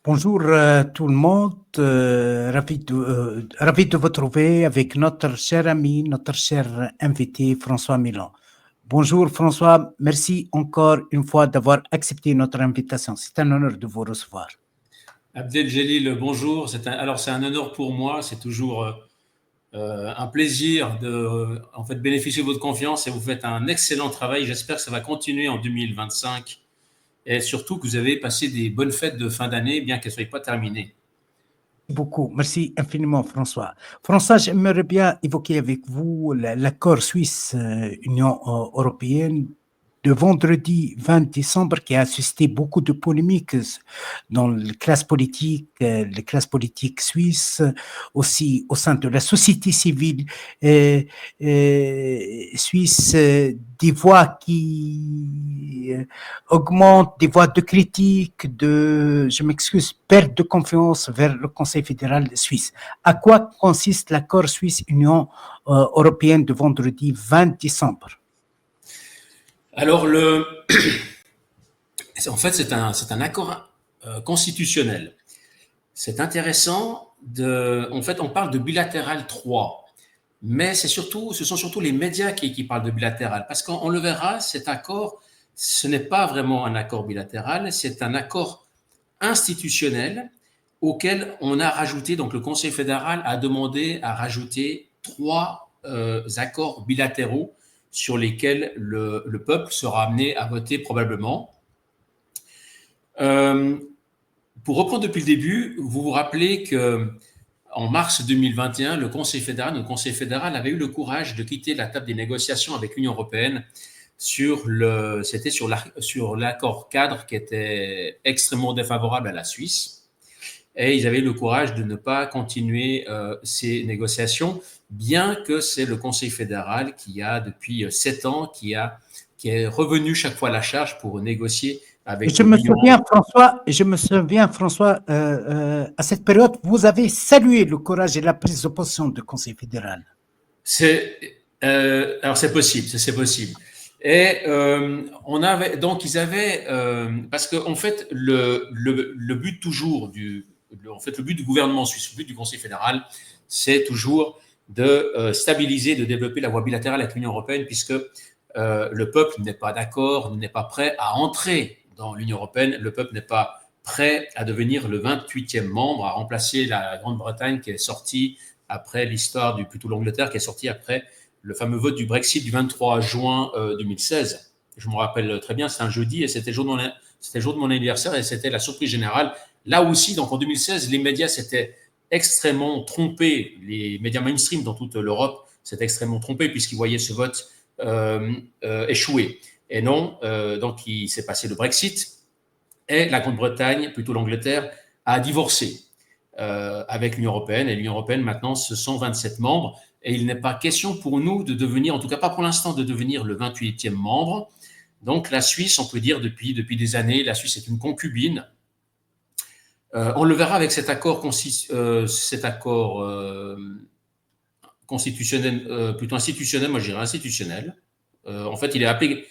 Bonjour tout le monde, ravi de vous retrouver avec notre cher ami, notre cher invité François Milan. Bonjour François, merci encore une fois d'avoir accepté notre invitation. C'est un honneur de vous recevoir. Abdeljelil, bonjour. C'est un honneur pour moi. C'est toujours un plaisir de bénéficier de votre confiance et vous faites un excellent travail. J'espère que ça va continuer en 2025 et surtout que vous avez passé des bonnes fêtes de fin d'année, bien qu'elles ne soient pas terminées. Beaucoup, merci infiniment François. François, j'aimerais bien évoquer avec vous l'accord Suisse-Union européenne de vendredi 20 décembre qui a suscité beaucoup de polémiques dans les classes politiques suisses, aussi au sein de la société civile suisse, des voix qui augmentent, des voix de critique, je m'excuse, perte de confiance vers le Conseil fédéral suisse. À quoi consiste l'accord Suisse-Union européenne de vendredi 20 décembre? Alors, en fait, c'est un accord constitutionnel. C'est intéressant. En fait, on parle de bilatéral 3, mais ce sont surtout les médias qui parlent de bilatéral, parce qu'on le verra, cet accord, ce n'est pas vraiment un accord bilatéral, c'est un accord institutionnel auquel on a rajouté, donc le Conseil fédéral a demandé à rajouter 3 accords bilatéraux sur lesquels le peuple sera amené à voter probablement. Pour reprendre depuis le début, vous vous rappelez qu'en mars 2021, notre Conseil fédéral avait eu le courage de quitter la table des négociations avec l'Union européenne sur l'accord cadre qui était extrêmement défavorable à la Suisse. Et ils avaient le courage de ne pas continuer ces négociations, bien que c'est le Conseil fédéral qui a, depuis 7 ans, qui est revenu chaque fois à la charge pour négocier avec l'Union. Je me souviens, François, à cette période, vous avez salué le courage et la prise de position du Conseil fédéral. Alors c'est possible. Et ils avaient, parce que en fait, le but toujours le but du gouvernement suisse, le but du Conseil fédéral, c'est toujours de stabiliser, de développer la voie bilatérale avec l'Union européenne, puisque le peuple n'est pas d'accord, n'est pas prêt à entrer dans l'Union européenne. Le peuple n'est pas prêt à devenir le 28e membre, à remplacer la Grande-Bretagne qui est sortie après plutôt l'Angleterre qui est sortie après le fameux vote du Brexit du 23 juin 2016. Je me rappelle très bien, c'était un jeudi et c'était le jour de mon anniversaire et c'était la surprise générale. Là aussi, donc en 2016, les médias s'étaient extrêmement trompés, les médias mainstream dans toute l'Europe s'étaient extrêmement trompés puisqu'ils voyaient ce vote échouer. Et non, donc il s'est passé le Brexit et la Grande-Bretagne, plutôt l'Angleterre, a divorcé avec l'Union européenne. Et l'Union européenne, maintenant, ce sont 27 membres. Et il n'est pas question pour nous de devenir, en tout cas pas pour l'instant, de devenir le 28e membre. Donc la Suisse, on peut dire depuis des années, la Suisse est une concubine. On le verra avec cet accord constitutionnel, plutôt institutionnel, moi je dirais institutionnel. En fait, il est appelé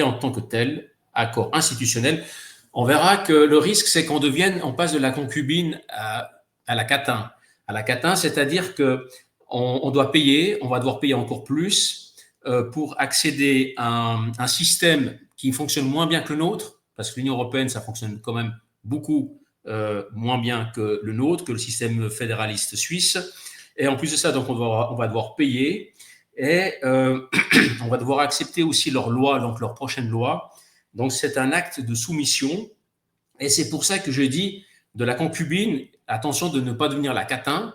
en tant que tel accord institutionnel. On verra que le risque, c'est on passe de la concubine à la catin. À la catin, c'est-à-dire que on va devoir payer encore plus pour accéder à un système qui fonctionne moins bien que le nôtre, parce que l'Union européenne, ça fonctionne quand même beaucoup moins bien que le nôtre, que le système fédéraliste suisse. Et en plus de ça, donc on va devoir payer et on va devoir accepter aussi leurs lois, donc leurs prochaines lois. Donc c'est un acte de soumission et c'est pour ça que je dis de la concubine, attention de ne pas devenir la catin.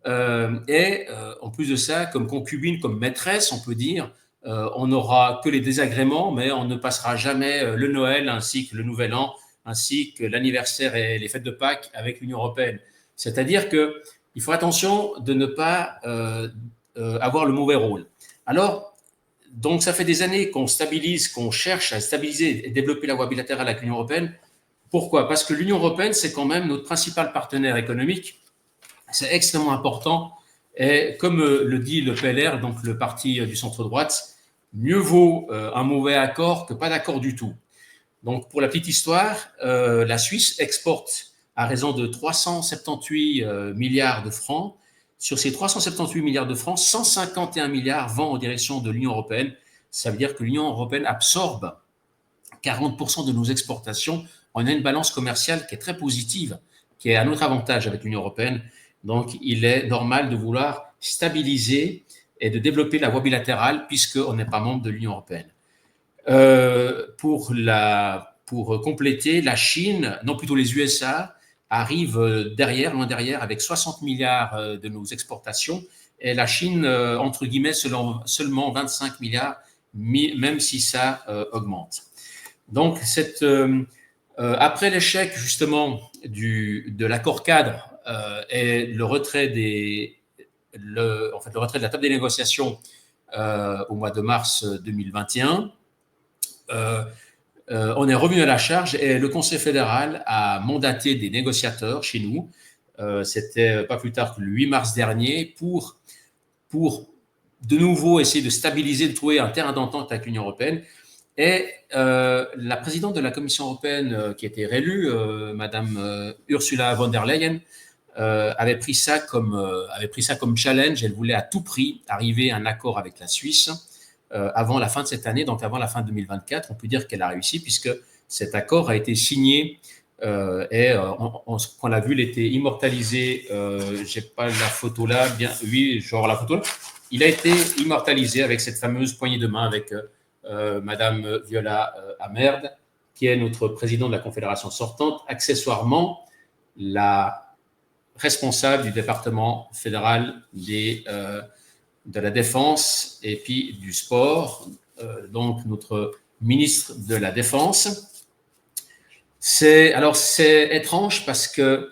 En plus de ça, comme concubine, comme maîtresse, on peut dire, on n'aura que les désagréments, mais on ne passera jamais le Noël ainsi que le Nouvel An, ainsi que l'anniversaire et les fêtes de Pâques avec l'Union européenne. C'est-à-dire qu'il faut attention de ne pas avoir le mauvais rôle. Alors, donc ça fait des années qu'on cherche à stabiliser et développer la voie bilatérale avec l'Union européenne. Pourquoi? Parce que l'Union européenne, c'est quand même notre principal partenaire économique. C'est extrêmement important. Et comme le dit le PLR, donc le parti du centre-droite, mieux vaut un mauvais accord que pas d'accord du tout. Donc, pour la petite histoire, la Suisse exporte à raison de 378 milliards de francs. Sur ces 378 milliards de francs, 151 milliards vont en direction de l'Union européenne. Ça veut dire que l'Union européenne absorbe 40% de nos exportations. On a une balance commerciale qui est très positive, qui est à notre avantage avec l'Union européenne. Donc, il est normal de vouloir stabiliser et de développer la voie bilatérale puisqu'on n'est pas membre de l'Union européenne. Pour compléter, la Chine, non plutôt les USA, arrivent derrière, loin derrière, avec 60 milliards de nos exportations. Et la Chine, entre guillemets, seulement 25 milliards, même si ça augmente. Donc, après l'échec justement de l'accord cadre et le retrait de la table des négociations au mois de mars 2021, on est revenu à la charge et le Conseil fédéral a mandaté des négociateurs chez nous. C'était pas plus tard que le 8 mars dernier pour de nouveau essayer de stabiliser, de trouver un terrain d'entente avec l'Union européenne. Et la présidente de la Commission européenne qui a été réélue, Madame Ursula von der Leyen, avait pris ça comme challenge. Elle voulait à tout prix arriver à un accord avec la Suisse avant la fin de cette année, donc avant la fin de 2024. On peut dire qu'elle a réussi puisque cet accord a été signé et on l'a vu, il était immortalisé. J'ai pas la photo là, bien, oui, genre la photo là. Il a été immortalisé avec cette fameuse poignée de main avec Madame Viola Amerd, qui est notre présidente de la Confédération sortante, accessoirement la responsable du département fédéral de la Défense et puis du Sport, donc notre ministre de la Défense. C'est étrange parce que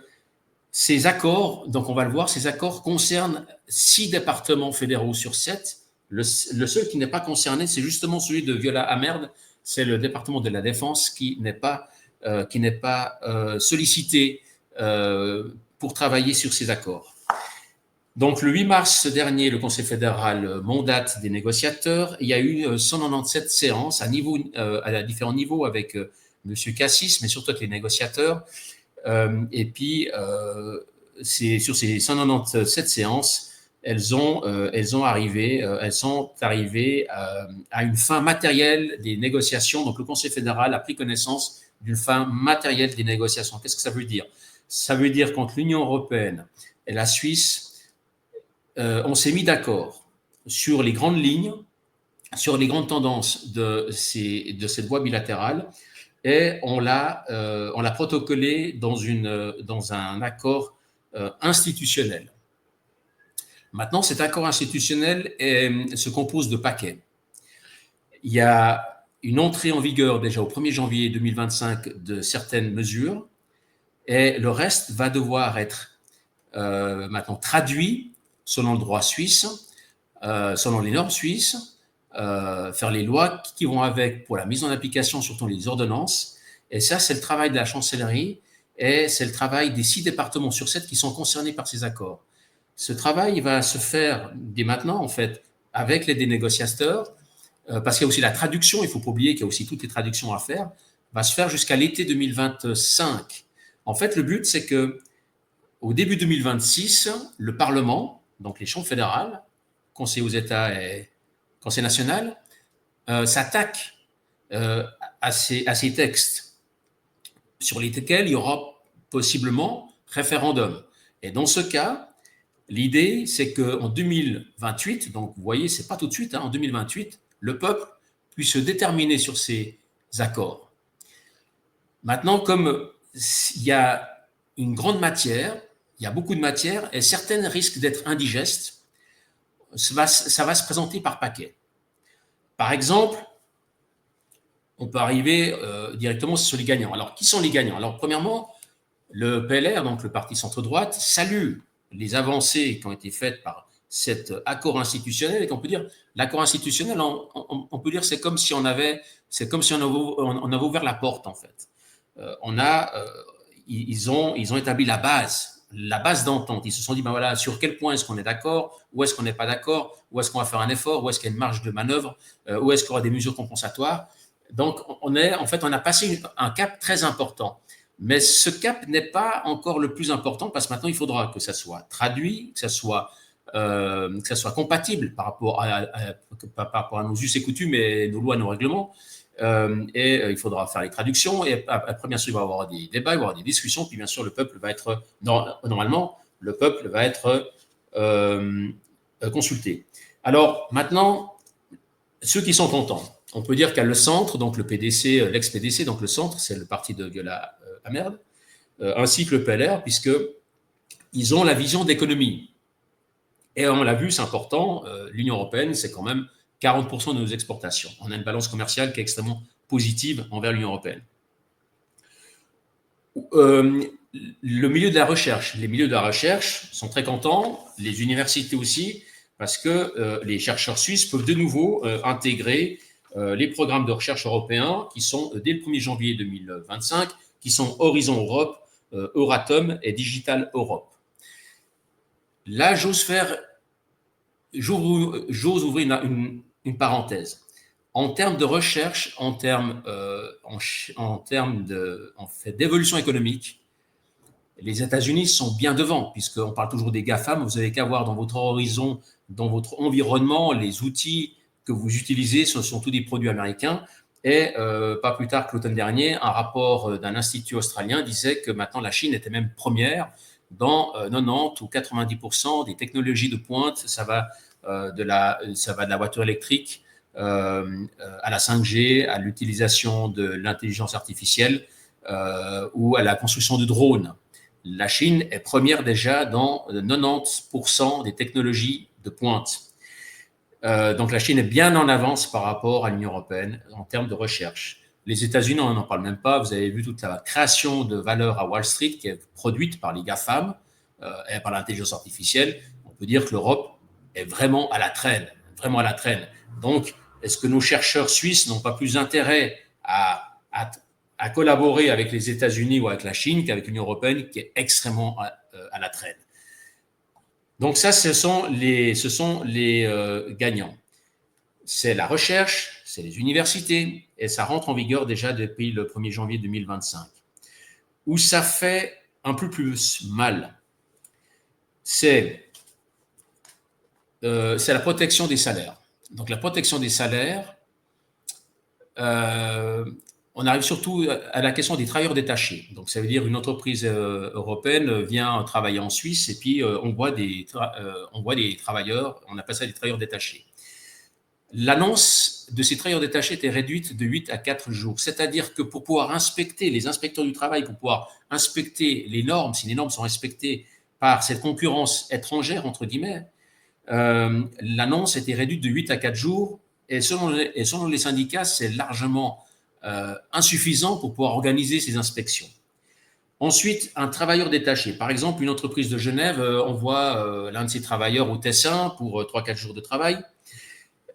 ces accords, donc on va le voir, ces accords concernent 6 départements fédéraux sur 7. Le seul qui n'est pas concerné, c'est justement celui de Viola Amerd, c'est le département de la Défense qui n'est pas sollicité pour travailler sur ces accords. Donc, le 8 mars dernier, le Conseil fédéral mandate des négociateurs. Il y a eu 197 séances à différents niveaux avec M. Cassis, mais surtout avec les négociateurs. Et puis, sur ces 197 séances, elles sont arrivées à une fin matérielle des négociations. Donc, le Conseil fédéral a pris connaissance d'une fin matérielle des négociations. Qu'est-ce que ça veut dire? Ça veut dire qu'entre l'Union européenne et la Suisse, on s'est mis d'accord sur les grandes lignes, sur les grandes tendances de cette voie bilatérale, et on l'a protocolé dans un accord institutionnel. Maintenant, cet accord institutionnel se compose de paquets. Il y a une entrée en vigueur déjà au 1er janvier 2025 de certaines mesures, et le reste va devoir être maintenant traduit selon le droit suisse, selon les normes suisses, faire les lois qui vont avec pour la mise en application, surtout les ordonnances. Et ça, c'est le travail de la chancellerie et c'est le travail des 6 départements sur 7 qui sont concernés par ces accords. Ce travail va se faire dès maintenant, en fait, avec l'aide des négociateurs, parce qu'il y a aussi la traduction, il ne faut pas oublier qu'il y a aussi toutes les traductions à faire, va se faire jusqu'à l'été 2025. En fait, le but, c'est que au début 2026, le Parlement, donc les chambres fédérales, Conseil aux États et Conseil national, s'attaquent à ces textes sur lesquels il y aura possiblement référendum. Et dans ce cas, l'idée, c'est qu'en 2028, donc vous voyez, ce n'est pas tout de suite, en 2028, le peuple puisse se déterminer sur ces accords. Maintenant, comme il y a une grande matière, il y a beaucoup de matière et certaines risquent d'être indigestes, ça va se présenter par paquet. Par exemple, on peut arriver directement sur les gagnants. Alors, qui sont les gagnants? Alors, premièrement, le PLR, donc le parti centre-droite, salue les avancées qui ont été faites par cet accord institutionnel. Et qu'on peut dire, l'accord institutionnel, on peut dire, c'est comme si on avait ouvert la porte, en fait. Ils ont établi la base d'entente. Ils se sont dit, ben voilà, sur quel point est-ce qu'on est d'accord, où est-ce qu'on n'est pas d'accord, où est-ce qu'on va faire un effort, où est-ce qu'il y a une marge de manœuvre, où est-ce qu'il y aura des mesures compensatoires. Donc, on a passé un cap très important. Mais ce cap n'est pas encore le plus important parce que maintenant, il faudra que ça soit traduit, que ça soit compatible par rapport à nos us et coutumes et nos lois, nos règlements. Il faudra faire les traductions. Et après, bien sûr, il va y avoir des débats, il va y avoir des discussions. Puis, bien sûr, le peuple va être, normalement, le peuple va être consulté. Alors, maintenant, ceux qui sont contents, on peut dire qu'à le centre, donc le PDC, l'ex-PDC, donc le centre, c'est le parti de Viola Amerd, ainsi que le PLR, puisqu'ils ont la vision d'économie. Et on l'a vu, c'est important, l'Union européenne, c'est quand même 40% de nos exportations. On a une balance commerciale qui est extrêmement positive envers l'Union européenne. Le milieu de la recherche, les milieux de la recherche sont très contents, les universités aussi, parce que les chercheurs suisses peuvent de nouveau intégrer les programmes de recherche européens qui sont dès le 1er janvier 2025, qui sont Horizon Europe, Euratom et Digital Europe. Là, j'ose ouvrir une parenthèse. En termes de recherche, en termes d'évolution économique, les États-Unis sont bien devant, puisqu'on parle toujours des GAFAM. Vous n'avez qu'à voir dans votre horizon, dans votre environnement, les outils que vous utilisez, ce sont tous des produits américains. Et pas plus tard que l'automne dernier, un rapport d'un institut australien disait que maintenant la Chine était même première dans 90 ou 90% des technologies de pointe. Ça va de la voiture électrique à la 5G, à l'utilisation de l'intelligence artificielle ou à la construction de drones. La Chine est première déjà dans 90% des technologies de pointe. Donc la Chine est bien en avance par rapport à l'Union européenne en termes de recherche. Les États-Unis, on n'en parle même pas. Vous avez vu toute la création de valeur à Wall Street qui est produite par les GAFAM et par l'intelligence artificielle. On peut dire que l'Europe est vraiment à la traîne, vraiment à la traîne. Donc, est-ce que nos chercheurs suisses n'ont pas plus intérêt à collaborer avec les États-Unis ou avec la Chine qu'avec l'Union européenne qui est extrêmement à la traîne? Donc ça, ce sont les gagnants. C'est la recherche, c'est les universités, et ça rentre en vigueur déjà depuis le 1er janvier 2025. Où ça fait un peu plus mal, c'est la protection des salaires. Donc la protection des salaires, on arrive surtout à la question des travailleurs détachés. Donc, ça veut dire une entreprise européenne vient travailler en Suisse et puis on voit des travailleurs, on appelle ça des travailleurs détachés. L'annonce de ces travailleurs détachés était réduite de 8 à 4 jours. C'est-à-dire que pour pouvoir inspecter, les inspecteurs du travail, pour pouvoir inspecter les normes, si les normes sont respectées par cette concurrence étrangère, entre guillemets, l'annonce était réduite de 8 à 4 jours et selon les syndicats, c'est largement insuffisant pour pouvoir organiser ces inspections. Ensuite, un travailleur détaché. Par exemple, une entreprise de Genève envoie l'un de ses travailleurs au Tessin pour 3-4 jours de travail.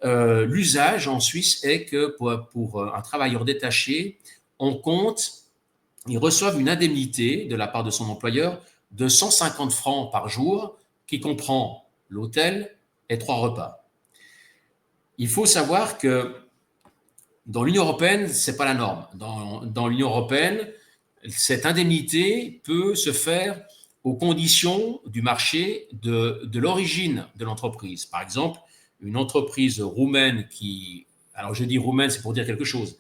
L'usage en Suisse est que pour un travailleur détaché, ils reçoivent une indemnité de la part de son employeur de 150 francs par jour, qui comprend l'hôtel et 3 repas. Il faut savoir que dans l'Union européenne, ce n'est pas la norme. Dans l'Union européenne, cette indemnité peut se faire aux conditions du marché de l'origine de l'entreprise. Par exemple, une entreprise roumaine alors je dis roumaine, c'est pour dire quelque chose,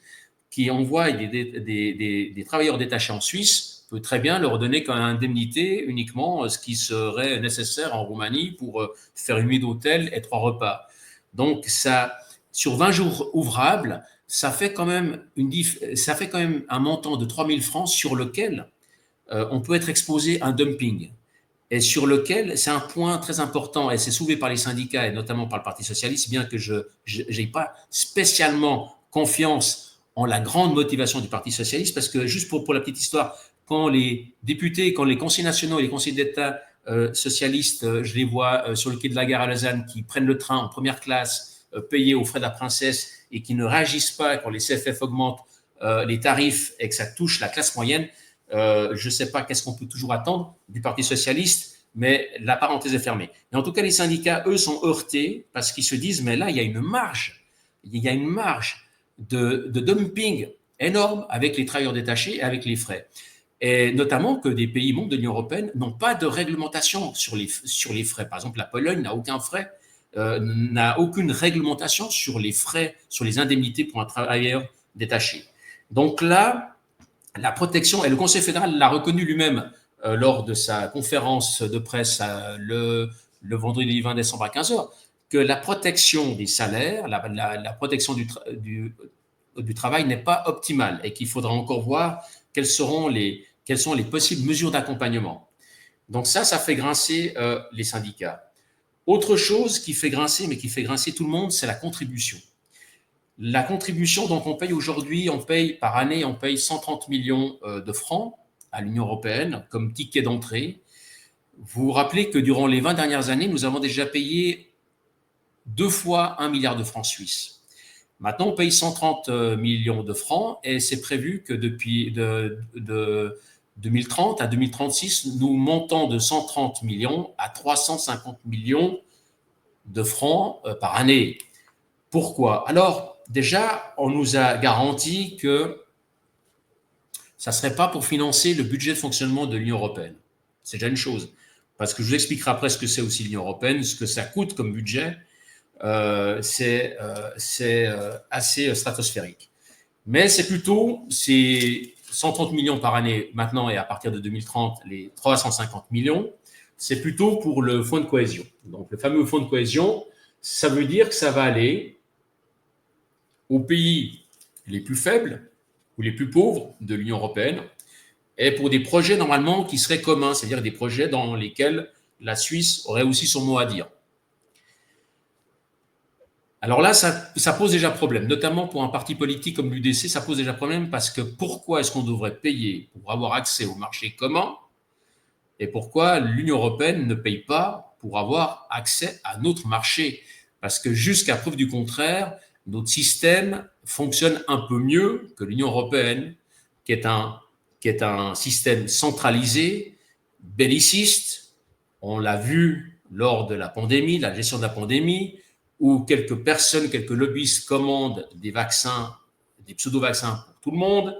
qui envoie des travailleurs détachés en Suisse, peut très bien leur donner comme indemnité uniquement ce qui serait nécessaire en Roumanie pour faire une nuit d'hôtel et 3 repas. Donc, ça, sur 20 jours ouvrables, ça fait quand même un montant de 3 000 francs sur lequel on peut être exposé à un dumping. Et sur lequel, c'est un point très important, et c'est soulevé par les syndicats, et notamment par le Parti socialiste, bien que je n'ai pas spécialement confiance en la grande motivation du Parti socialiste, parce que, juste pour la petite histoire, quand les députés, quand les conseils nationaux et les conseils d'État socialistes, je les vois sur le quai de la gare à Lausanne, qui prennent le train en première classe, payés aux frais de la princesse, et qui ne réagissent pas quand les CFF augmentent les tarifs et que ça touche la classe moyenne, je ne sais pas qu'est-ce qu'on peut toujours attendre du Parti socialiste, mais la parenthèse est fermée. Mais en tout cas, les syndicats, eux, sont heurtés parce qu'ils se disent, mais là, il y a une marge de dumping énorme avec les travailleurs détachés et avec les frais. et notamment que des pays membres de l'Union européenne n'ont pas de réglementation sur les frais. Par exemple, la Pologne n'a aucun frais, n'a aucune réglementation sur les frais, sur les indemnités pour un travailleur détaché. Donc là, la protection, et le Conseil fédéral l'a reconnu lui-même lors de sa conférence de presse le vendredi 20 décembre à 15h, que la protection des salaires, la protection du travail n'est pas optimale et qu'il faudra encore voir quelles sont les possibles mesures d'accompagnement. Donc ça fait grincer les syndicats. Autre chose qui fait grincer, mais qui fait grincer tout le monde, c'est la contribution. La contribution, donc on paye par année, on paye 130 millions de francs à l'Union européenne comme ticket d'entrée. Vous vous rappelez que durant les 20 dernières années, nous avons déjà payé 2 fois 1 milliard de francs suisses. Maintenant, on paye 130 millions de francs et c'est prévu que depuis de 2030 à 2036, nous montons de 130 millions à 350 millions de francs par année. Pourquoi? Alors, déjà, on nous a garanti que ça ne serait pas pour financer le budget de fonctionnement de l'Union européenne. C'est déjà une chose. Parce que je vous expliquerai après ce que c'est aussi l'Union européenne, ce que ça coûte comme budget. C'est assez stratosphérique. Mais c'est plutôt ces 130 millions par année maintenant et à partir de 2030, les 350 millions, c'est plutôt pour le fonds de cohésion. Donc le fameux fonds de cohésion, ça veut dire que ça va aller aux pays les plus faibles ou les plus pauvres de l'Union européenne et pour des projets normalement qui seraient communs, c'est-à-dire des projets dans lesquels la Suisse aurait aussi son mot à dire. Alors là, ça pose déjà problème, notamment pour un parti politique comme l'UDC, ça pose déjà problème parce que pourquoi est-ce qu'on devrait payer pour avoir accès au marché commun et pourquoi l'Union européenne ne paye pas pour avoir accès à notre marché? Parce que jusqu'à preuve du contraire, notre système fonctionne un peu mieux que l'Union européenne, qui est un système centralisé, belliciste. On l'a vu lors de la pandémie, la gestion de la pandémie, où quelques personnes, quelques lobbyistes commandent des vaccins, des pseudo-vaccins pour tout le monde,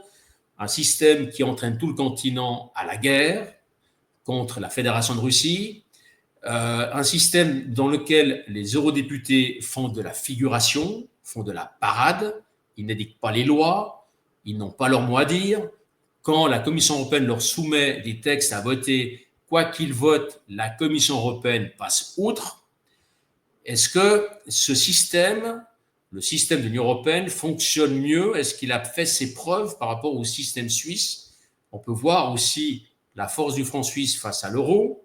un système qui entraîne tout le continent à la guerre contre la Fédération de Russie, un système dans lequel les eurodéputés font de la figuration, font de la parade, ils n'édictent pas les lois, ils n'ont pas leur mot à dire. Quand la Commission européenne leur soumet des textes à voter, quoi qu'ils votent, la Commission européenne passe outre. Est-ce que ce système, le système de l'Union européenne, fonctionne mieux? Est-ce qu'il a fait ses preuves par rapport au système suisse? On peut voir aussi la force du franc suisse face à l'euro.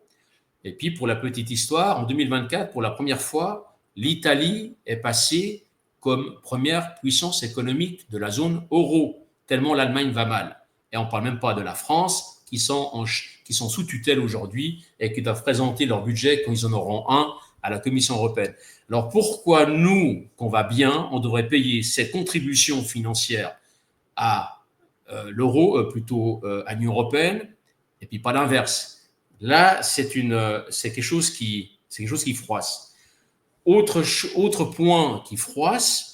Et puis, pour la petite histoire, en 2024, pour la première fois, l'Italie est passée comme première puissance économique de la zone euro, tellement l'Allemagne va mal. Et on ne parle même pas de la France, qui sont sous tutelle aujourd'hui et qui doivent présenter leur budget quand ils en auront un à la Commission européenne. Alors pourquoi nous, qu'on va bien, on devrait payer cette contribution financière à l'euro, plutôt à l'Union européenne, et puis pas l'inverse? Là, c'est quelque chose qui froisse. Autre point qui froisse,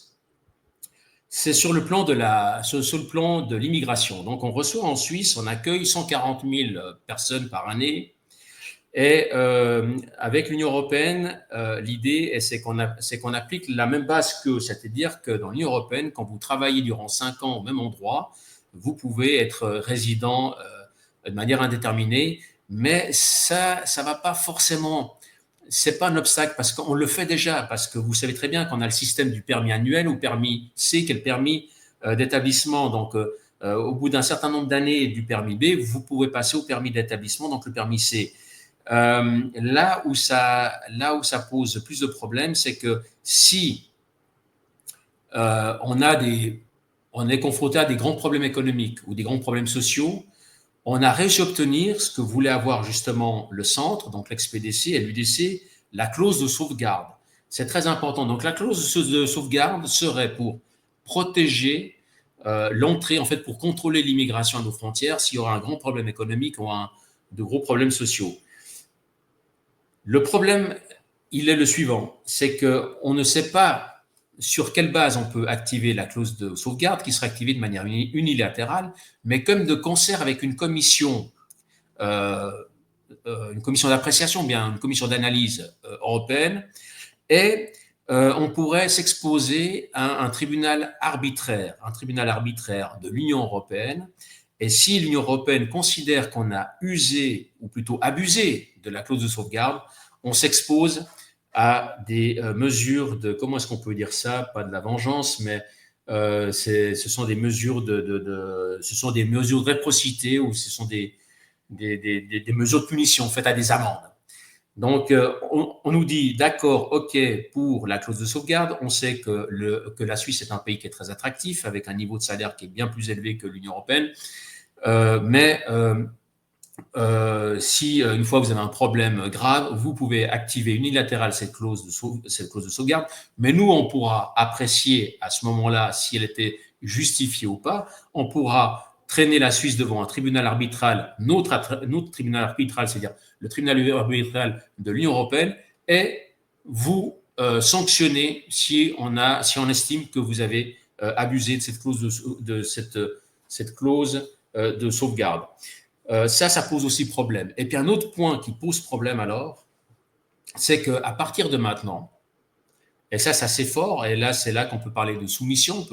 c'est sur le plan de l'immigration. Donc, on reçoit en Suisse, on accueille 140 000 personnes par année. Et avec l'Union européenne, l'idée, c'est qu'on applique la même base qu'eux. C'est-à-dire que dans l'Union européenne, quand vous travaillez durant 5 ans au même endroit, vous pouvez être résident de manière indéterminée. Mais ça va pas forcément, c'est pas un obstacle parce qu'on le fait déjà, parce que vous savez très bien qu'on a le système du permis annuel ou permis C, qui est le permis d'établissement. Donc, au bout d'un certain nombre d'années du permis B, vous pouvez passer au permis d'établissement, donc le permis C. Là où ça pose plus de problèmes, c'est que si on est confronté à des grands problèmes économiques ou des grands problèmes sociaux, on a réussi à obtenir ce que voulait avoir justement le centre, donc l'ex-PDC et l'UDC, la clause de sauvegarde. C'est très important. Donc la clause de sauvegarde serait pour protéger l'entrée, en fait, pour contrôler l'immigration à nos frontières s'il y aura un grand problème économique ou de gros problèmes sociaux. Le problème, il est le suivant, c'est qu'on ne sait pas sur quelle base on peut activer la clause de sauvegarde qui sera activée de manière unilatérale, mais comme de concert avec euh, une commission d'appréciation, bien une commission d'analyse européenne, et on pourrait s'exposer à un tribunal arbitraire de l'Union européenne. Et si l'Union européenne considère qu'on a usé, ou plutôt abusé de la clause de sauvegarde, on s'expose à des mesures de, comment est-ce qu'on peut dire ça, pas de la vengeance, mais ce sont des mesures ce sont des mesures de réciprocité, ou ce sont des mesures de punition faites à des amendes. Donc, on nous dit, d'accord, OK, pour la clause de sauvegarde, on sait que la Suisse est un pays qui est très attractif, avec un niveau de salaire qui est bien plus élevé que l'Union européenne. Mais si une fois vous avez un problème grave, vous pouvez activer unilatéralement cette clause de sauvegarde, mais nous, on pourra apprécier à ce moment-là si elle était justifiée ou pas. On pourra traîner la Suisse devant un tribunal arbitral, notre tribunal arbitral, c'est-à-dire le tribunal arbitral de l'Union européenne, et vous sanctionner si on estime que vous avez abusé de cette clause de sauvegarde. Ça pose aussi problème. Et puis un autre point qui pose problème alors, c'est qu'à partir de maintenant, et ça c'est assez fort, et là c'est là qu'on peut parler de soumission, on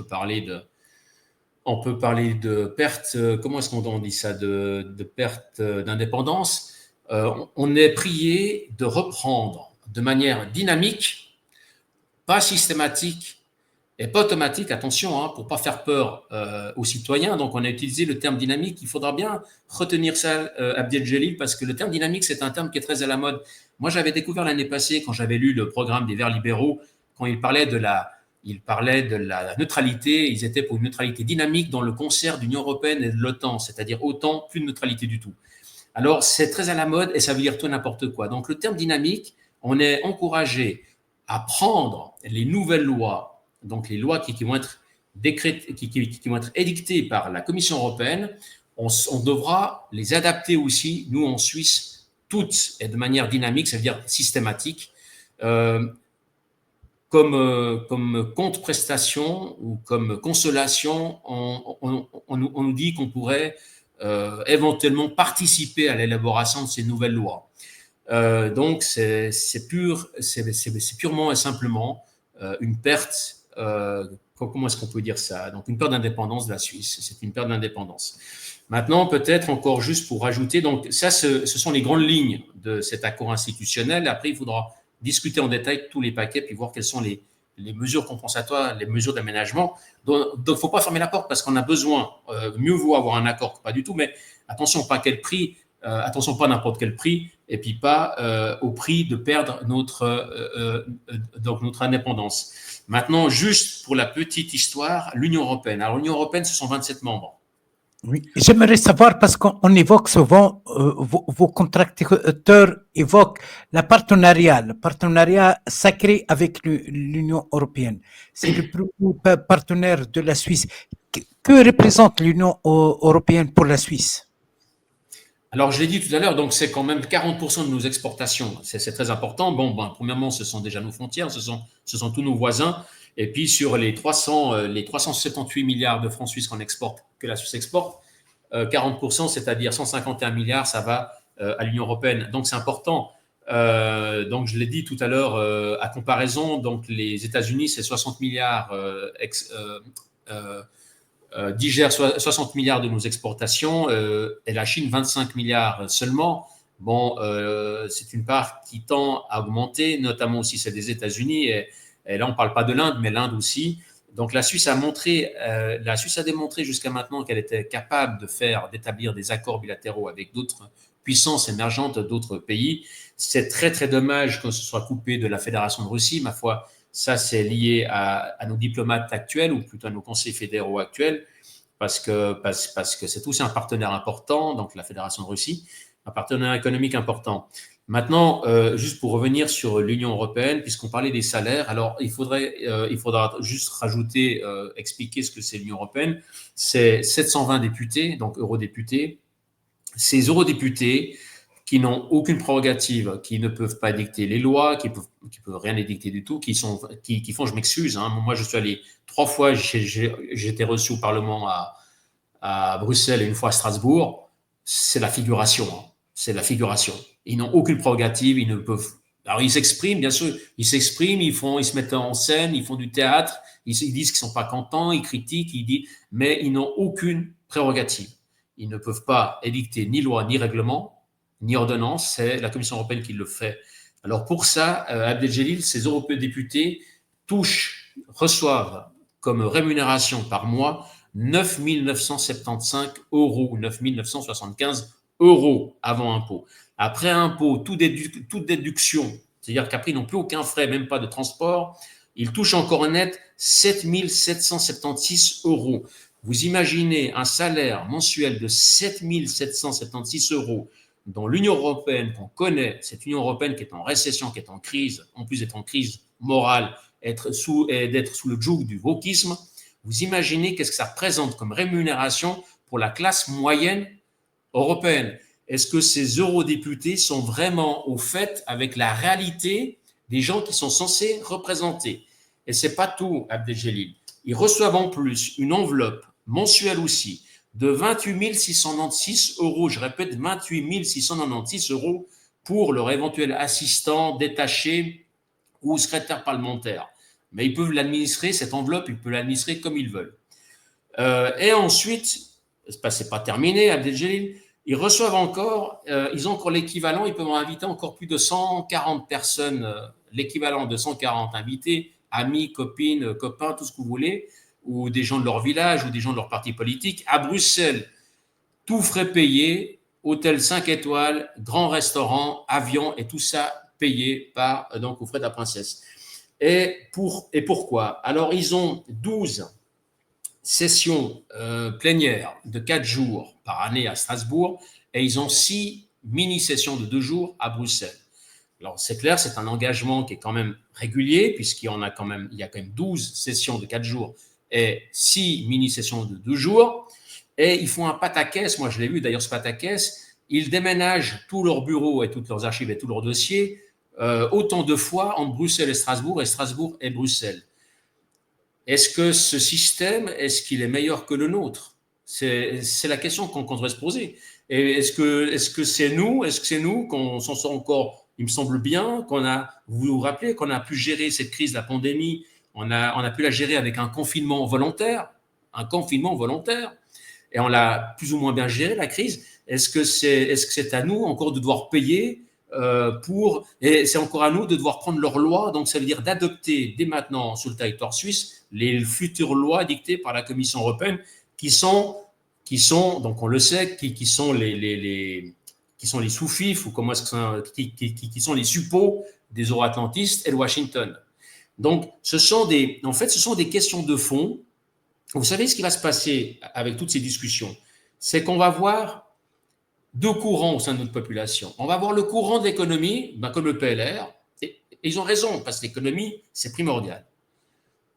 peut parler de perte, comment est-ce qu'on dit ça, de perte d'indépendance. On est prié de reprendre de manière dynamique, pas systématique et pas automatique, attention, pour ne pas faire peur aux citoyens. Donc, on a utilisé le terme dynamique. Il faudra bien retenir ça, Abdel Jalil, parce que le terme dynamique, c'est un terme qui est très à la mode. Moi, j'avais découvert l'année passée, quand j'avais lu le programme des Verts libéraux, quand ils parlaient de la neutralité. Ils étaient pour une neutralité dynamique dans le concert de l'Union européenne et de l'OTAN, c'est-à-dire autant, plus de neutralité du tout. Alors, c'est très à la mode et ça veut dire tout n'importe quoi. Donc, le terme dynamique, on est encouragé à prendre les nouvelles lois, donc les lois qui vont être qui vont être édictées par la Commission européenne. On devra les adapter aussi, nous en Suisse, toutes et de manière dynamique, ça veut dire systématique, comme contre-prestation ou comme consolation. On nous dit qu'on pourrait éventuellement participer à l'élaboration de ces nouvelles lois. Donc, c'est purement et simplement une perte, comment est-ce qu'on peut dire ça? Donc, une perte d'indépendance de la Suisse. C'est une perte d'indépendance. Maintenant, peut-être encore juste pour rajouter, donc ça, ce sont les grandes lignes de cet accord institutionnel. Après, il faudra discuter en détail tous les paquets, puis voir quelles sont les mesures compensatoires, les mesures d'aménagement. Donc, il ne faut pas fermer la porte parce qu'on a besoin, mieux vaut avoir un accord que pas du tout, mais attention, pas à quel prix, attention, pas à n'importe quel prix, et puis pas au prix de perdre donc notre indépendance. Maintenant, juste pour la petite histoire, l'Union européenne. Alors, l'Union européenne, ce sont 27 membres. Oui, j'aimerais savoir, parce qu'on évoque souvent, vos contracteurs évoquent le partenariat sacré avec l'Union européenne. C'est le plus gros partenaire de la Suisse. Que représente l'Union européenne pour la Suisse? Alors, je l'ai dit tout à l'heure, donc c'est quand même 40% de nos exportations. C'est très important. Bon, premièrement, ce sont déjà nos frontières, ce sont tous nos voisins. Et puis, sur les 378 milliards de francs suisses que la Suisse exporte, 40%, c'est-à-dire 151 milliards, ça va à l'Union européenne. Donc, c'est important. Donc, je l'ai dit tout à l'heure, à comparaison, donc les États-Unis, c'est 60 milliards digère 60 milliards de nos exportations et la Chine 25 milliards seulement. Bon, c'est une part qui tend à augmenter, notamment aussi celle des États-Unis. Et là, on ne parle pas de l'Inde, mais l'Inde aussi. Donc, la Suisse a démontré jusqu'à maintenant qu'elle était capable d'établir des accords bilatéraux avec d'autres puissances émergentes d'autres pays. C'est très, très dommage que ce soit coupé de la Fédération de Russie. Ma foi, ça, c'est lié à nos diplomates actuels, ou plutôt à nos conseillers fédéraux actuels, parce que c'est aussi un partenaire important, donc la Fédération de Russie, un partenaire économique important. Maintenant, juste pour revenir sur l'Union européenne, puisqu'on parlait des salaires, alors il faudra juste rajouter, expliquer ce que c'est l'Union européenne. C'est 720 députés, donc eurodéputés. Ces eurodéputés qui n'ont aucune prérogative, qui ne peuvent pas dicter les lois, qui peuvent rien édicter du tout, qui font, je m'excuse, hein, moi je suis allé 3 fois, j'ai été reçu au Parlement à Bruxelles et une fois à Strasbourg, c'est la figuration, hein, c'est la figuration. Ils n'ont aucune prérogative, ils ne peuvent. Alors ils s'expriment, bien sûr, ils s'expriment, ils se mettent en scène, ils font du théâtre, ils disent qu'ils sont pas contents, ils critiquent, mais ils n'ont aucune prérogative. Ils ne peuvent pas édicter ni loi, ni règlement, ni ordonnance, c'est la Commission européenne qui le fait. Alors pour ça, Abdeljelil, ces eurodéputés reçoivent comme rémunération par mois 9 975 euros ou 9 975 euros avant impôt. Après impôt, toute déduction, c'est-à-dire qu'après, ils n'ont plus aucun frais, même pas de transport, ils touchent encore net 7 776 euros. Vous imaginez un salaire mensuel de 7 776 euros dans l'Union européenne qu'on connaît, cette Union européenne qui est en récession, qui est en crise, en plus d'être en crise morale, d'être sous le joug du wokisme, vous imaginez qu'est-ce que ça représente comme rémunération pour la classe moyenne européenne. Est-ce que ces eurodéputés sont vraiment au fait avec la réalité des gens qui sont censés représenter? Et c'est pas tout, Abdeljelil. Ils reçoivent en plus une enveloppe mensuelle aussi de 28 696 euros, je répète, 28 696 euros pour leur éventuel assistant détaché ou secrétaire parlementaire. Mais ils peuvent l'administrer, cette enveloppe, ils peuvent l'administrer comme ils veulent. Et ensuite, c'est pas terminé, Abdeljelil, ils reçoivent encore, ils ont encore l'équivalent, ils peuvent inviter encore plus de 140 personnes, l'équivalent de 140 invités, amis, copines, copains, tout ce que vous voulez, ou des gens de leur village, ou des gens de leur parti politique, à Bruxelles, tout frais payé, hôtel 5 étoiles, grand restaurant, avion, et tout ça payé par, donc, aux frais de la princesse. Et pourquoi? Alors, ils ont 12 sessions plénières de 4 jours par année à Strasbourg et ils ont 6 mini-sessions de 2 jours à Bruxelles. Alors, c'est clair, c'est un engagement qui est quand même régulier puisqu'il y a quand même 12 sessions de 4 jours et 6 mini-sessions de 2 jours. Et ils font un pataquès, moi je l'ai vu d'ailleurs ce pataquès, ils déménagent tous leurs bureaux et toutes leurs archives et tous leurs dossiers autant de fois entre Bruxelles et Strasbourg et Bruxelles. Est-ce que ce système, est-ce qu'il est meilleur que le nôtre? C'est la question qu'on devrait se poser. Et est-ce que c'est nous qu'on s'en sort encore, il me semble bien, vous vous rappelez qu'on a pu gérer cette crise de la pandémie, on a pu la gérer avec un confinement volontaire, et on l'a plus ou moins bien géré la crise. Est-ce que c'est à nous encore de devoir payer et c'est encore à nous de devoir prendre leurs lois, donc ça veut dire d'adopter dès maintenant sur le territoire suisse les futures lois dictées par la Commission européenne qui sont donc on le sait, qui sont les sous-fifs ou comment est-ce que qui sont les suppôts des euro-atlantistes et de Washington. Donc ce sont des questions de fond. Vous savez ce qui va se passer avec toutes ces discussions, c'est qu'on va voir 2 courants au sein de notre population. On va avoir le courant de l'économie, comme le PLR, et ils ont raison, parce que l'économie, c'est primordial.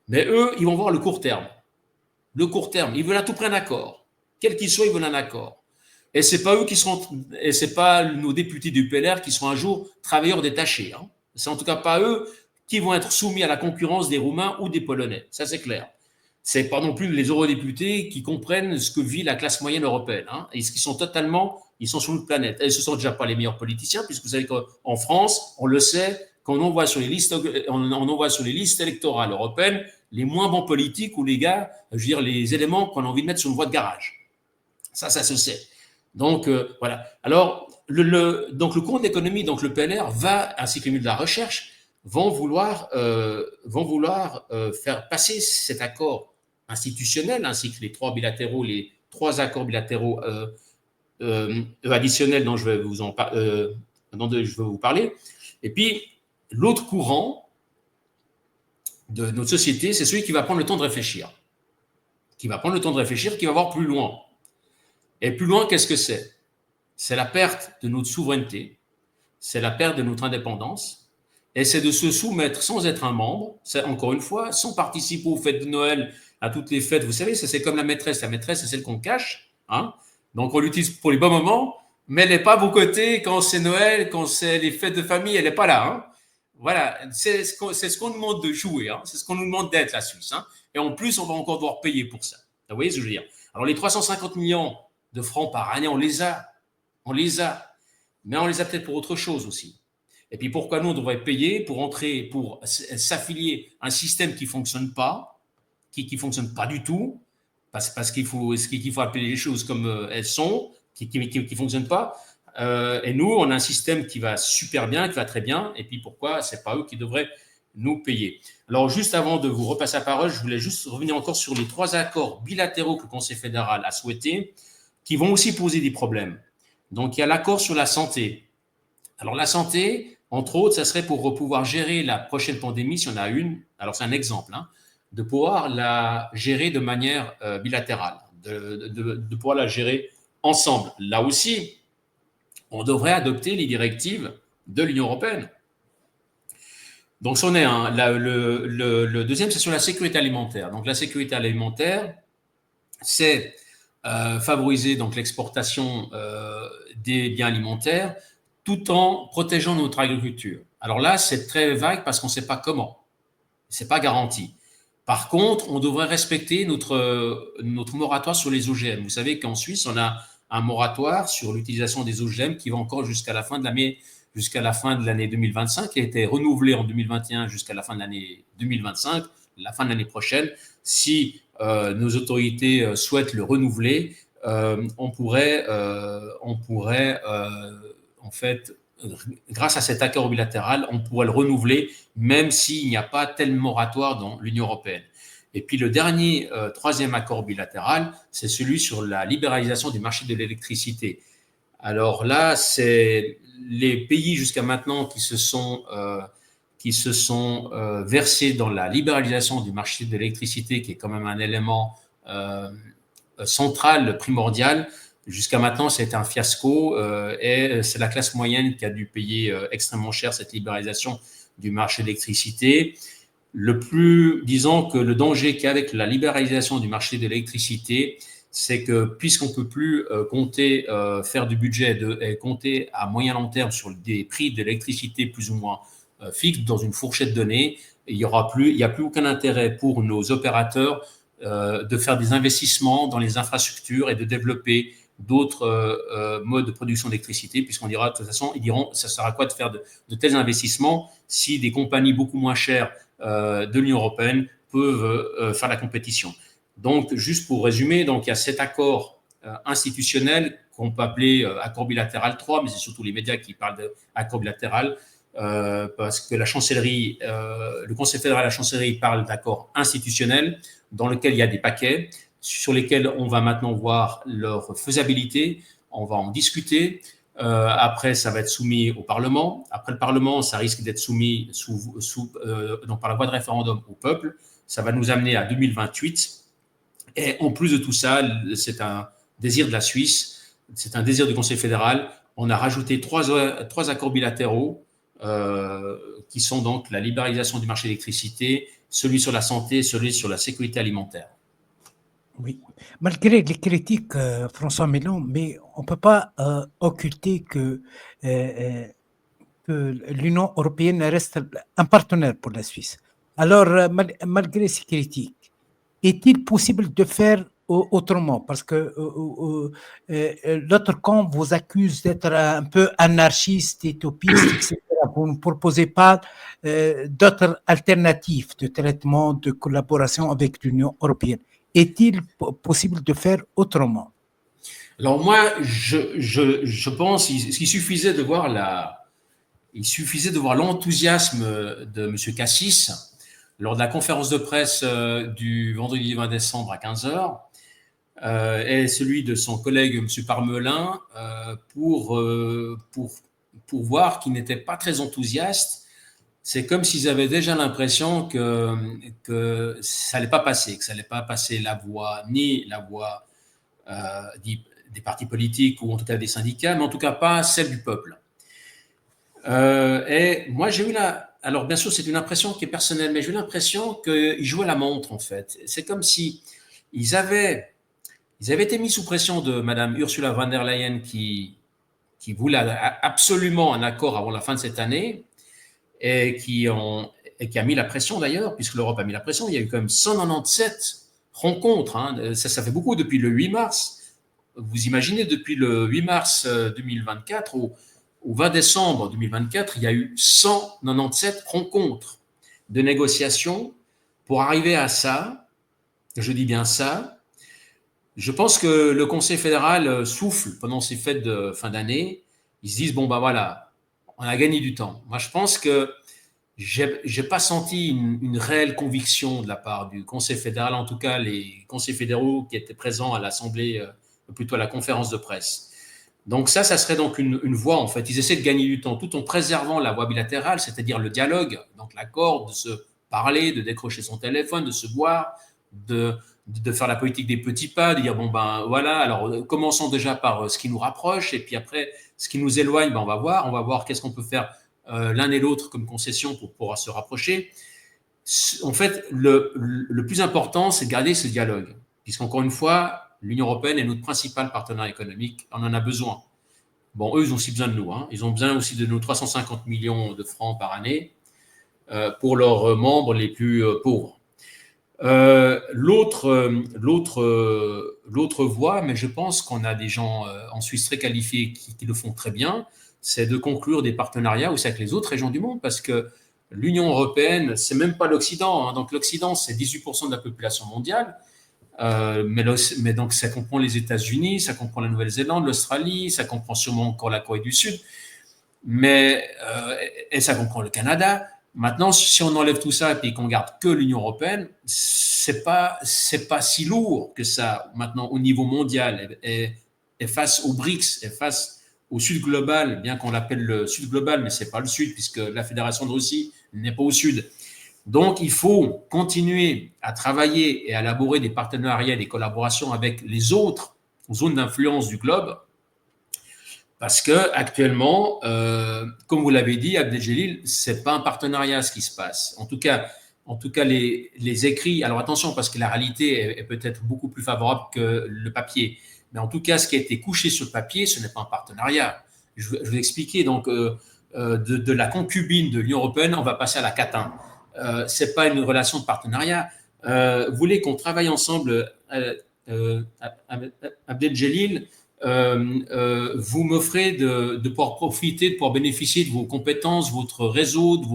Mais eux, ils vont voir le court terme. Le court terme, ils veulent à tout prix un accord. Quel qu'il soit, ils veulent un accord. Et c'est pas eux qui seront, et c'est pas nos députés du PLR qui seront un jour travailleurs détachés. Hein. C'est en tout cas pas eux qui vont être soumis à la concurrence des Roumains ou des Polonais. Ça, c'est clair. C'est pas non plus les eurodéputés qui comprennent ce que vit la classe moyenne européenne. Hein, et ce qui sont ils sont sur une planète. Et ce ne sont déjà pas les meilleurs politiciens, puisque vous savez qu'en France, on le sait, quand on envoie sur les listes électorales européennes les moins bons politiques ou les gars, je veux dire, les éléments qu'on a envie de mettre sur une voie de garage. Ça se sait. Donc, voilà. Alors, donc le cours d'économie, donc le PLR, ainsi que les milieux de la recherche, vont vouloir faire passer cet accord institutionnel, ainsi que les 3 accords bilatéraux additionnels dont je vais vous parler. Et puis, l'autre courant de notre société, c'est celui qui va prendre le temps de réfléchir. Qui va voir plus loin. Et plus loin, qu'est-ce que c'est? C'est la perte de notre souveraineté, c'est la perte de notre indépendance, et c'est de se soumettre sans être un membre, c'est encore une fois, sans participer aux fêtes de Noël, à toutes les fêtes. Vous savez, c'est comme la maîtresse. La maîtresse, c'est celle qu'on cache. Hein, donc, on l'utilise pour les bons moments, mais elle n'est pas à vos côtés quand c'est Noël, quand c'est les fêtes de famille, elle n'est pas là. Hein. Voilà, c'est ce qu'on nous demande de jouer, hein. C'est ce qu'on nous demande d'être, la Suisse. Hein. Et en plus, on va encore devoir payer pour ça. Vous voyez ce que je veux dire? Alors, les 350 millions de francs par année, on les a. On les a. Mais on les a peut-être pour autre chose aussi. Et puis, pourquoi nous, on devrait payer pour entrer, pour s'affilier à un système qui ne fonctionne pas, qui fonctionne pas du tout, parce qu'il faut appeler les choses comme elles sont, qui ne fonctionnent pas. Et nous, on a un système qui va super bien, qui va très bien. Et puis pourquoi c'est pas eux qui devraient nous payer? Alors, juste avant de vous repasser la parole, je voulais juste revenir encore sur les 3 accords bilatéraux que le Conseil fédéral a souhaités, qui vont aussi poser des problèmes. Donc, il y a l'accord sur la santé. Alors, la santé, entre autres, ça serait pour pouvoir gérer la prochaine pandémie, si on a une. Alors, c'est un exemple, hein, de pouvoir la gérer de manière bilatérale, de pouvoir la gérer ensemble. Là aussi, on devrait adopter les directives de l'Union européenne. Donc, c'en est un. Le deuxième, c'est sur la sécurité alimentaire. Donc, la sécurité alimentaire, c'est favoriser donc l'exportation des biens alimentaires tout en protégeant notre agriculture. Alors là, c'est très vague parce qu'on ne sait pas comment. Ce n'est pas garanti. Par contre, on devrait respecter notre moratoire sur les OGM. Vous savez qu'en Suisse, on a un moratoire sur l'utilisation des OGM qui va encore jusqu'à la fin de l'année 2025, qui a été renouvelé en 2021 jusqu'à la fin de l'année 2025, la fin de l'année prochaine. Si nos autorités souhaitent le renouveler, on pourrait en fait, grâce à cet accord bilatéral, on pourrait le renouveler, même s'il n'y a pas tel moratoire dans l'Union européenne. Et puis le dernier, troisième accord bilatéral, c'est celui sur la libéralisation du marché de l'électricité. Alors là, c'est les pays jusqu'à maintenant qui se sont versés dans la libéralisation du marché de l'électricité, qui est quand même un élément central, primordial. Jusqu'à maintenant, c'était un fiasco et c'est la classe moyenne qui a dû payer extrêmement cher cette libéralisation du marché de l'électricité. Disons que le danger qu'il y a avec la libéralisation du marché de l'électricité, c'est que puisqu'on ne peut plus compter, faire du budget et compter à moyen long terme sur des prix de l'électricité plus ou moins fixes dans une fourchette donnée, il n'y a plus aucun intérêt pour nos opérateurs de faire des investissements dans les infrastructures et de développer d'autres modes de production d'électricité, puisqu'on dira, de toute façon, ils diront, ça sert à quoi de faire de tels investissements si des compagnies beaucoup moins chères de l'Union européenne peuvent faire la compétition. Donc, juste pour résumer, donc, il y a cet accord institutionnel qu'on peut appeler accord bilatéral 3, mais c'est surtout les médias qui parlent d'accord bilatéral, parce que la chancellerie, le Conseil fédéral et la chancellerie parlent d'accord institutionnel, dans lequel il y a des paquets, sur lesquels on va maintenant voir leur faisabilité, on va en discuter. Après, ça va être soumis au Parlement. Après le Parlement, ça risque d'être soumis donc par la voie de référendum au peuple. Ça va nous amener à 2028. Et en plus de tout ça, c'est un désir de la Suisse, c'est un désir du Conseil fédéral. On a rajouté trois accords bilatéraux qui sont donc la libéralisation du marché de l'électricité, celui sur la santé, celui sur la sécurité alimentaire. Oui, malgré les critiques, François Mellon, mais on ne peut pas occulter que l'Union européenne reste un partenaire pour la Suisse. Alors, malgré ces critiques, est-il possible de faire autrement? Parce que l'autre camp vous accuse d'être un peu anarchiste, utopiste, etc. Vous ne proposez pas d'autres alternatives de traitement, de collaboration avec l'Union européenne. Est-il possible de faire autrement? Alors moi, je pense qu'il suffisait de voir l'enthousiasme de M. Cassis lors de la conférence de presse du vendredi 20 décembre à 15h et celui de son collègue M. Parmelin pour voir qu'il n'était pas très enthousiaste. C'est comme s'ils avaient déjà l'impression que ça n'allait pas passer, que ça n'allait pas passer la voix des partis politiques ou en tout cas des syndicats, mais en tout cas pas celle du peuple. Et moi, j'ai eu alors bien sûr, c'est une impression qui est personnelle, mais j'ai eu l'impression qu'ils jouaient la montre en fait. C'est comme si ils avaient été mis sous pression de Madame Ursula von der Leyen qui qui voulaient absolument un accord avant la fin de cette année et qui a mis la pression d'ailleurs, puisque l'Europe a mis la pression. Il y a eu quand même 197 rencontres. Hein. Ça fait beaucoup depuis le 8 mars. Vous imaginez, depuis le 8 mars 2024 au 20 décembre 2024, il y a eu 197 rencontres de négociations pour arriver à ça. Je dis bien ça. Je pense que le Conseil fédéral souffle pendant ces fêtes de fin d'année. Ils se disent, bon, ben voilà, on a gagné du temps. Moi, je pense que j'ai pas senti une réelle conviction de la part du Conseil fédéral, en tout cas les conseils fédéraux qui étaient présents à l'Assemblée, plutôt à la conférence de presse. Donc ça serait donc une voie, en fait. Ils essaient de gagner du temps tout en préservant la voie bilatérale, c'est-à-dire le dialogue, donc l'accord de se parler, de décrocher son téléphone, de se voir, de faire la politique des petits pas, de dire, bon ben voilà, alors commençons déjà par ce qui nous rapproche, et puis après, ce qui nous éloigne, ben, on va voir qu'est-ce qu'on peut faire l'un et l'autre comme concession pour pouvoir se rapprocher. En fait, le plus important, c'est de garder ce dialogue, puisqu'encore une fois, l'Union européenne est notre principal partenaire économique, on en a besoin. Bon, eux, ils ont aussi besoin de nous, hein. Ils ont besoin aussi de nos 350 millions de francs par année pour leurs membres les plus pauvres. L'autre voie, mais je pense qu'on a des gens en Suisse très qualifiés qui le font très bien, c'est de conclure des partenariats aussi avec les autres régions du monde, parce que l'Union européenne, c'est même pas l'Occident, hein. Donc l'Occident, c'est 18% de la population mondiale, mais donc ça comprend les États-Unis, ça comprend la Nouvelle-Zélande, l'Australie, ça comprend sûrement encore la Corée du Sud, et ça comprend le Canada. Maintenant, si on enlève tout ça et puis qu'on garde que l'Union européenne, c'est pas si lourd que ça maintenant au niveau mondial, et face aux BRICS, et face au Sud global, bien qu'on l'appelle le Sud global, mais c'est pas le Sud puisque la Fédération de Russie n'est pas au Sud. Donc, il faut continuer à travailler et à élaborer des partenariats, des collaborations avec les autres zones d'influence du globe. Parce que actuellement, comme vous l'avez dit, Abdeljelil, c'est pas un partenariat ce qui se passe. En tout cas, les écrits. Alors attention, parce que la réalité est peut-être beaucoup plus favorable que le papier. Mais en tout cas, ce qui a été couché sur le papier, ce n'est pas un partenariat. Je vais expliquer. Donc, de la concubine de l'Union européenne, on va passer à la catin. C'est pas une relation de partenariat. Vous voulez qu'on travaille ensemble, Abdeljelil? Vous m'offrez de pouvoir profiter, de pouvoir bénéficier de vos compétences, votre réseau, de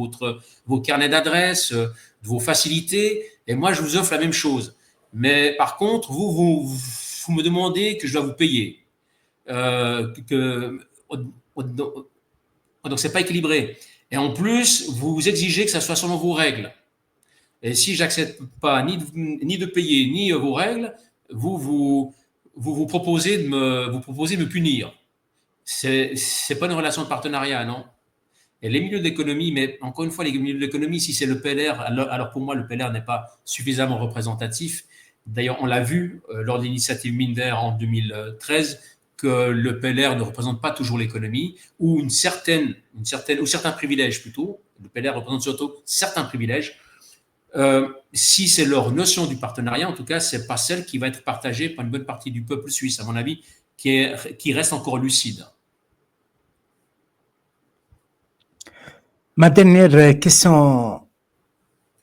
vos carnets d'adresses, de vos facilités, et moi je vous offre la même chose. Mais par contre, vous me demandez que je dois vous payer. Donc c'est pas équilibré. Et en plus, vous exigez que ça soit selon vos règles. Et si j'accepte pas ni de payer ni vos règles, vous proposez de me punir. C'est pas une relation de partenariat, non. Et les milieux d'économie, mais encore une fois, les milieux d'économie, si c'est le PLR, alors pour moi, le PLR n'est pas suffisamment représentatif. D'ailleurs, on l'a vu lors de l'initiative Minder en 2013, que le PLR ne représente pas toujours l'économie, ou ou certains privilèges plutôt. Le PLR représente surtout certains privilèges. Si c'est leur notion du partenariat, en tout cas, c'est pas celle qui va être partagée par une bonne partie du peuple suisse, à mon avis, qui reste encore lucide. Ma dernière question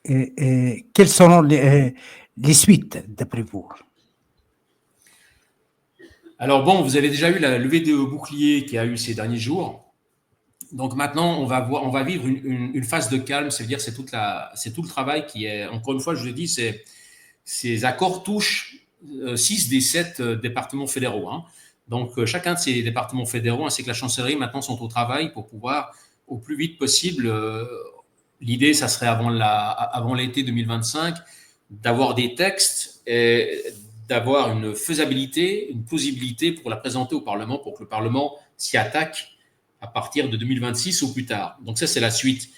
est quelles seront les suites d'après vous? Alors bon, vous avez déjà eu la levée de bouclier qui a eu ces derniers jours. Donc maintenant, on va vivre une phase de calme, c'est-à-dire c'est tout le travail qui est, encore une fois, je le dis, ces accords touchent 6 des 7 départements fédéraux. Hein. Donc chacun de ces départements fédéraux ainsi que la chancellerie maintenant sont au travail pour pouvoir au plus vite possible, l'idée, ça serait avant l'été 2025, d'avoir des textes et d'avoir une faisabilité, une plausibilité pour la présenter au Parlement, pour que le Parlement s'y attaque à partir de 2026 ou plus tard. Donc ça, c'est la suite.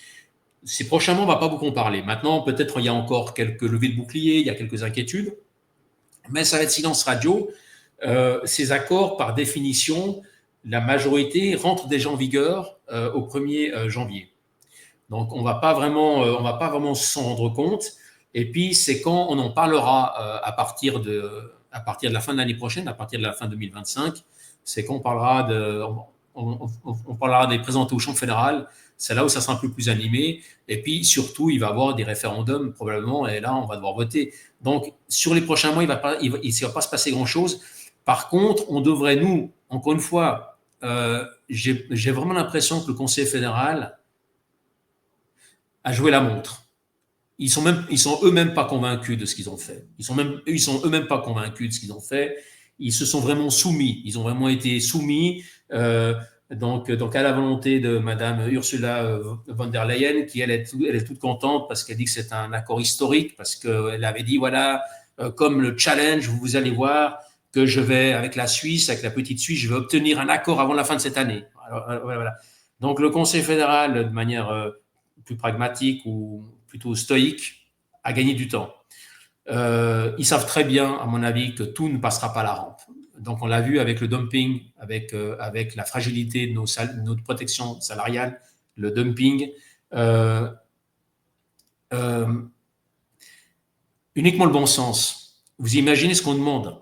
Ces prochains mois, on ne va pas beaucoup en parler. Maintenant, peut-être il y a encore quelques levées de boucliers, il y a quelques inquiétudes, mais ça va être silence radio. Ces accords, par définition, la majorité rentre déjà en vigueur au 1er janvier. Donc, on ne va pas vraiment s'en rendre compte. Et puis, c'est quand on en parlera à partir de la fin de l'année prochaine, à partir de la fin 2025, c'est quand on parlera on parlera des présentés aux chambres fédérales. C'est là où ça sera un peu plus animé. Et puis, surtout, il va y avoir des référendums, probablement, et là, on va devoir voter. Donc, sur les prochains mois, il ne va pas se passer grand-chose. Par contre, on devrait, nous, encore une fois, j'ai vraiment l'impression que le Conseil fédéral a joué la montre. Ils sont eux-mêmes pas convaincus de ce qu'ils ont fait. Ils sont eux-mêmes pas convaincus de ce qu'ils ont fait. Ils se sont vraiment soumis. Ils ont vraiment été soumis. Donc à la volonté de Madame Ursula von der Leyen, qui elle est toute contente parce qu'elle dit que c'est un accord historique, parce qu'elle avait dit voilà, comme le challenge, vous allez voir que je vais avec la Suisse, avec la petite Suisse, je vais obtenir un accord avant la fin de cette année. Alors, voilà. Donc le Conseil fédéral, de manière plus pragmatique ou plutôt stoïque, a gagné du temps. Ils savent très bien, à mon avis, que tout ne passera pas la rampe. Donc, on l'a vu avec le dumping, avec la fragilité de notre protection salariale, le dumping. Uniquement le bon sens. Vous imaginez ce qu'on demande.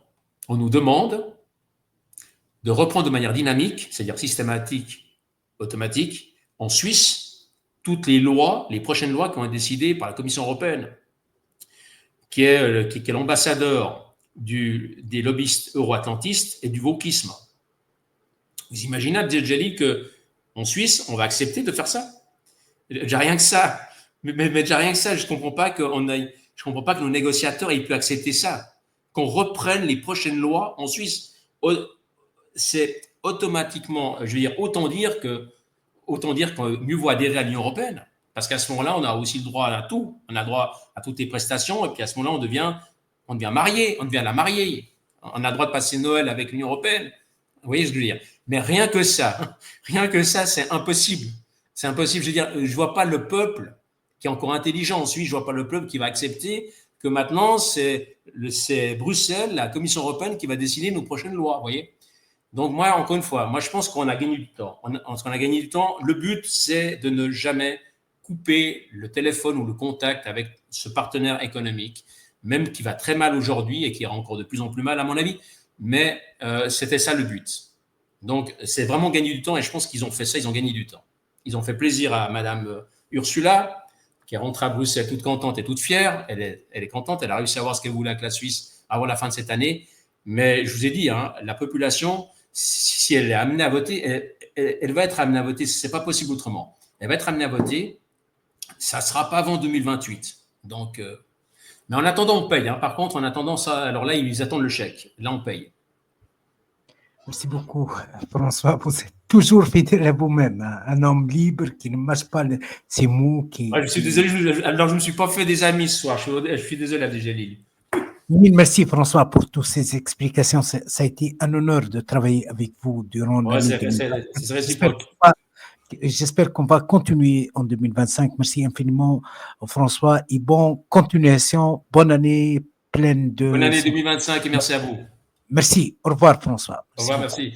On nous demande de reprendre de manière dynamique, c'est-à-dire systématique, automatique, en Suisse, toutes les lois, les prochaines lois qui ont été décidées par la Commission européenne, qui est l'ambassadeur des lobbyistes euro-atlantistes et du wokisme. Vous imaginez, Abdeljalil, qu'en Suisse, on va accepter de faire ça? Déjà rien que ça. Mais déjà rien que ça, je ne comprends pas que nos négociateurs aient pu accepter ça. Qu'on reprenne les prochaines lois en Suisse. C'est automatiquement, je veux dire, autant dire que mieux vaut adhérer à l'Union européenne. Parce qu'à ce moment-là, on a aussi le droit à tout. On a droit à toutes les prestations. Et puis à ce moment-là, on devient marié. On devient la mariée. On a le droit de passer Noël avec l'Union européenne. Vous voyez ce que je veux dire? Mais rien que ça, c'est impossible. C'est impossible. Je veux dire, je ne vois pas le peuple qui est encore intelligent en Suisse. Je ne vois pas le peuple qui va accepter que maintenant, c'est Bruxelles, la Commission européenne, qui va décider nos prochaines lois. Vous voyez? Donc moi, encore une fois, je pense qu'on a gagné du temps. Le but, c'est de ne jamais couper le téléphone ou le contact avec ce partenaire économique, même qui va très mal aujourd'hui et qui ira encore de plus en plus mal à mon avis, mais c'était ça le but. Donc c'est vraiment gagner du temps et je pense qu'ils ont fait ça, ils ont gagné du temps. Ils ont fait plaisir à Madame Ursula, qui est rentrée à Bruxelles toute contente et toute fière. Elle est contente, elle a réussi à avoir ce qu'elle voulait avec la Suisse avant la fin de cette année. Mais je vous ai dit, la population, si elle est amenée à voter, elle va être amenée à voter, ce n'est pas possible autrement. Elle va être amenée à voter, ça ne sera pas avant 2028. Donc, mais en attendant, on paye. Par contre, en attendant ça, alors là, ils attendent le chèque. Là, on paye. Merci beaucoup, François. Vous êtes toujours fidèle à vous-même, un homme libre qui ne mâche pas ses mots. Je suis désolé, alors je ne me suis pas fait des amis ce soir. Je suis désolé, Abdeljalil. Merci, François, pour toutes ces explications. Ça a été un honneur de travailler avec vous durant l'année 2025. C'est réciproque. J'espère qu'on va continuer en 2025. Merci infiniment, François, et bonne continuation, bonne année pleine de... Bonne année 2025 et merci à vous. Merci. Au revoir, François. Au revoir, merci.